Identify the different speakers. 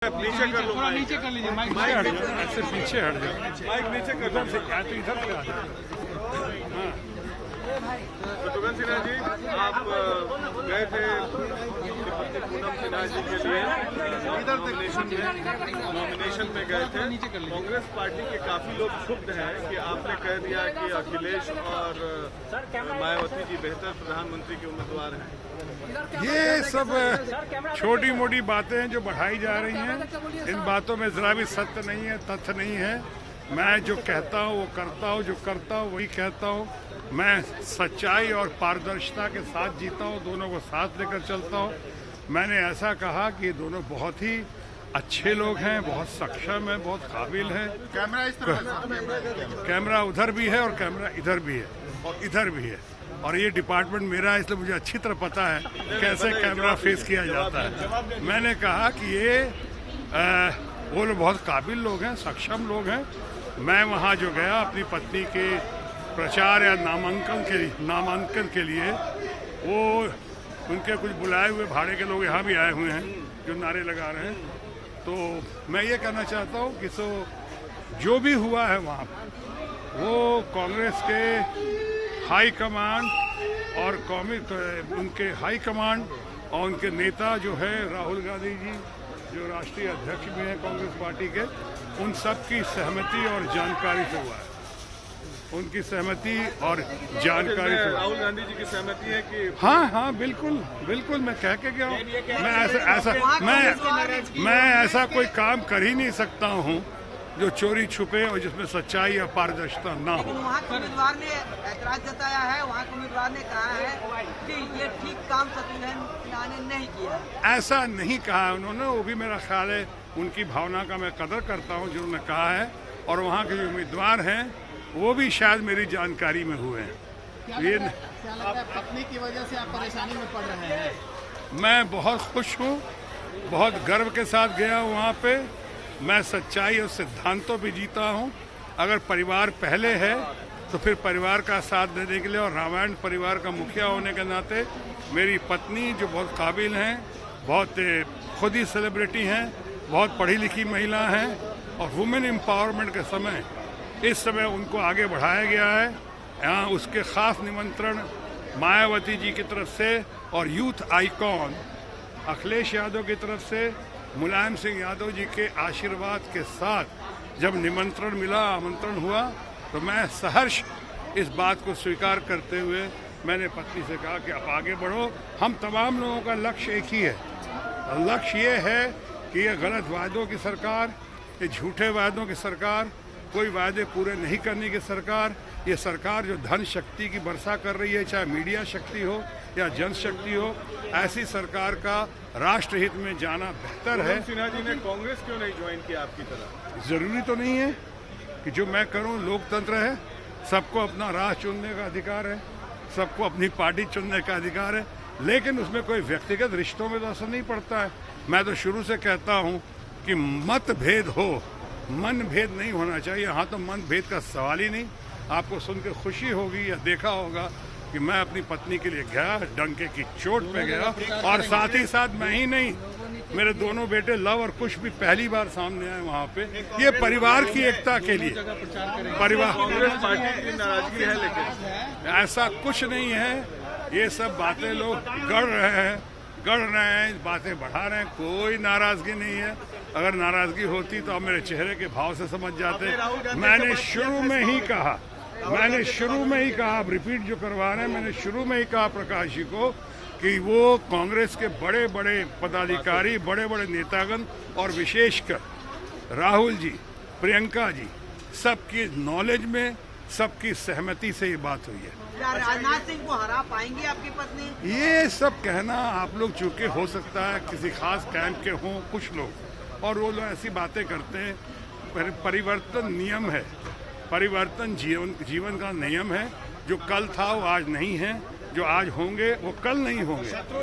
Speaker 1: आप नीचे कर लो,
Speaker 2: थोड़ा नीचे कर लीजिए, माइक
Speaker 3: पीछे हट जाओ, ऐसे पीछे हट जाओ,
Speaker 1: माइक नीचे कर
Speaker 3: इधर से क्या तो इधर से आ जाओ।
Speaker 1: शत्रुघ्न सिन्हा जी, आप गए थे पूनम सिन्हा जी के लिए नॉमिनेशन में गए थे। कांग्रेस पार्टी के काफी लोग क्षुब्ध हैं कि आपने कह दिया कि अखिलेश और मायावती जी बेहतर प्रधानमंत्री के उम्मीदवार हैं।
Speaker 3: ये सब छोटी मोटी बातें हैं जो बढ़ाई जा रही हैं। इन बातों में जरा भी सत्य नहीं है, तथ्य नहीं है। मैं जो कहता हूँ वो करता हूँ, जो करता हूँ वही कहता हूँ। मैं सच्चाई और पारदर्शिता के साथ जीता हूँ, दोनों को साथ लेकर चलता हूँ। मैंने ऐसा कहा कि ये दोनों बहुत ही अच्छे लोग हैं, बहुत सक्षम हैं, बहुत काबिल हैं।
Speaker 1: कैमरा इस तरफ,
Speaker 3: कैमरा उधर भी है और कैमरा इधर भी है और इधर भी है, और ये डिपार्टमेंट मेरा है, इसलिए मुझे अच्छी तरह पता है कैसे कैमरा फेस किया जाता है। मैंने कहा कि ये वो लोग बहुत काबिल लोग हैं, सक्षम लोग हैं। मैं वहाँ जो गया अपनी पत्नी के प्रचार या नामांकन के लिए, वो उनके कुछ बुलाए हुए भाड़े के लोग यहाँ भी आए हुए हैं जो नारे लगा रहे हैं। तो मैं ये कहना चाहता हूँ कि जो भी हुआ है वहाँ वो कांग्रेस के हाई कमांड और उनके हाई कमांड और उनके नेता जो है राहुल गांधी जी, जो राष्ट्रीय अध्यक्ष भी हैं कांग्रेस पार्टी के, उन सब की सहमति और जानकारी से हुआ है। उनकी सहमति और जानकारी से
Speaker 1: राहुल गांधी जी की सहमति है कि
Speaker 3: हाँ, बिल्कुल बिल्कुल, मैं कह के गया हूँ। मैं ऐसा कोई काम कर ही नहीं सकता हूँ जो चोरी छुपे और जिसमें सच्चाई या पारदर्शिता ना हो।
Speaker 4: वहाँ के उम्मीदवार ने ऐतराज जताया है, वहाँ के उम्मीदवार ने कहा है कि ये ठीक काम शत्रुघ्न सिन्हा ने नहीं किया।
Speaker 3: ऐसा नहीं कहा है उन्होंने, वो भी मेरा ख्याल है उनकी भावना का मैं कदर करता हूँ जिन्होंने कहा है, और वहाँ के जो उम्मीदवार हैं वो भी शायद मेरी जानकारी में हुए हैं। ये
Speaker 2: पत्नी की वजह से आप परेशानी में पड़ रहे हैं?
Speaker 3: मैं बहुत खुश हूँ, बहुत गर्व के साथ गया हूँ वहाँ पे। मैं सच्चाई और सिद्धांतों पे जीता हूँ। अगर परिवार पहले है तो फिर परिवार का साथ देने के लिए, और रामायण परिवार का मुखिया होने के नाते मेरी पत्नी जो बहुत काबिल हैं, बहुत खुद ही सेलिब्रिटी हैं, बहुत पढ़ी लिखी महिला हैं, और वुमेन एम्पावरमेंट के समय इस समय उनको आगे बढ़ाया गया है। यहाँ उसके खास निमंत्रण मायावती जी की तरफ से और यूथ आइकॉन अखिलेश यादव की तरफ से मुलायम सिंह यादव जी के आशीर्वाद के साथ जब निमंत्रण मिला, आमंत्रण हुआ, तो मैं सहर्ष इस बात को स्वीकार करते हुए मैंने पत्नी से कहा कि आप आगे बढ़ो। हम तमाम लोगों का लक्ष्य एक ही है। लक्ष्य ये है कि ये गलत वायदों की सरकार, ये झूठे वायदों की सरकार, कोई वायदे पूरे नहीं करने की सरकार, ये सरकार जो धन शक्ति की वर्षा कर रही है, चाहे मीडिया शक्ति हो या जनशक्ति हो, ऐसी सरकार का राष्ट्रहित में जाना बेहतर है।
Speaker 1: सिन्हा जी ने कांग्रेस क्यों नहीं ज्वाइन किया आपकी तरह?
Speaker 3: जरूरी तो नहीं है कि जो मैं करूं, लोकतंत्र है, सबको अपना राह चुनने का अधिकार है, सबको अपनी पार्टी चुनने का अधिकार है, लेकिन उसमें कोई व्यक्तिगत रिश्तों में तो असर नहीं पड़ता है। मैं तो शुरू से कहता हूं कि मतभेद हो, मन भेद नहीं होना चाहिए। हाँ, तो मन भेद का सवाल ही नहीं। आपको सुनकर खुशी होगी या देखा होगा कि मैं अपनी पत्नी के लिए गया, डंके की चोट पे गया, और साथ ही साथ मैं ही नहीं, मेरे दोनों बेटे लव और कुश भी पहली बार सामने आए वहाँ पे। ये परिवार की एकता के लिए, परिवार
Speaker 1: कांग्रेस पार्टी की नाराजगी है, लेकिन
Speaker 3: ऐसा कुछ नहीं है। ये सब बातें लोग गढ़ रहे हैं, बातें बढ़ा रहे हैं। कोई नाराजगी नहीं है। अगर नाराजगी होती तो आप मेरे चेहरे के भाव से समझ जाते। मैंने शुरू में ही कहा, आप रिपीट जो करवा रहे हैं, मैंने शुरू में ही कहा प्रकाश जी को कि वो कांग्रेस के बड़े बड़े पदाधिकारी, बड़े बड़े नेतागण और विशेषकर राहुल जी, प्रियंका जी, सबकी नॉलेज में, सबकी सहमति से ये बात हुई है।
Speaker 4: राजनाथ सिंह को हरा पाएंगी आपकी पत्नी?
Speaker 3: ये सब कहना आप लोग, चूंकि हो सकता है किसी खास कैंप के हों कुछ लोग, और वो लोग ऐसी बातें करते हैं। परिवर्तन नियम है, परिवर्तन जीवन का नियम है। जो कल था वो आज नहीं है, जो आज होंगे वो कल नहीं होंगे।